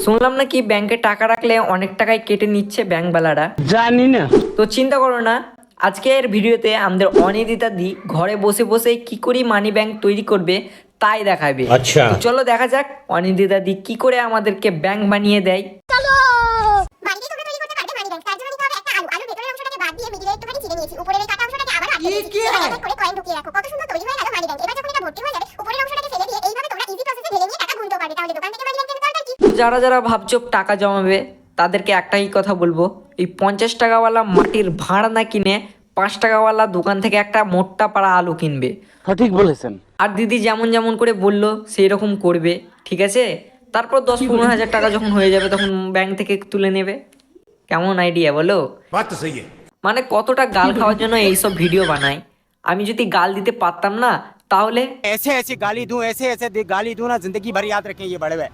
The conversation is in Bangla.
শুনলাম নাকি ব্যাংকে টাকা রাখলে অনেক টাকাই কেটে নিচ্ছে ব্যাংকওয়ালারা। জানি না। তো চিন্তা করো না, আজকের ভিডিওতে আমাদের অনিদিতা দি ঘরে বসে বসে কি করে মানি ব্যাংক তৈরি করবে তাই দেখাবে। আচ্ছা। তো চলো দেখা যাক অনিদিতা দি কি করে আমাদেরকে ব্যাংক বানিয়ে দেয়। বাড়িতে তোমরা তৈরি করতে পারবে মানি ব্যাংক। তার জন্য নিতে হবে একটা আলু। আলুর ভেতরের অংশটাকে বাদ দিয়ে মিডিলে একটুখানি চিড়ে নিয়েছি। উপরের এই কাটা অংশটাকে আবার আটকে দিয়েছি। এবার করে কয়েন ঢুকিয়ে রাখো। কত সুন্দর তৈরি হয়ে গেল মানি ব্যাংক। এবার যখন এটা ভর্তি হয়ে যাবে, উপরের অংশটাকে ফেলে দিয়ে এইভাবে তোমরা ইজি প্রসেসে ঢেলে নিয়ে টাকা গুনতে পারবে। তাহলে দোকান থেকে মানি ব্যাংকের দরকার কি? তো যারা যারা ভাবছো টাকা জমাবে তাদেরকে একটাই কথা বলবো, এই 50 টাকাওয়ালা মাটির ভাঁড় না কিনে 5 টাকাওয়ালা দোকান থেকে একটা মোটা পাড়া আলু কিনবে। সঠিক বলেছেন। আর দিদি যেমন যেমন করে বললো সেই রকম করবে, ঠিক আছে? তারপর 10-15 হাজার টাকা যখন হয়ে যাবে তখন ব্যাংক থেকে তুলে নেবে। কেমন আইডিয়া বলো? बात तो सही है। মানে কতটা গাল খাওয়ার জন্য এইসব ভিডিও বানাই। আমি যদি গাল দিতে পারতাম না তাহলে ऐसे ऐसे गाली दूं, ऐसे ऐसे गाली दूं ना, जिंदगी भर याद रखें ये बड़े भाई।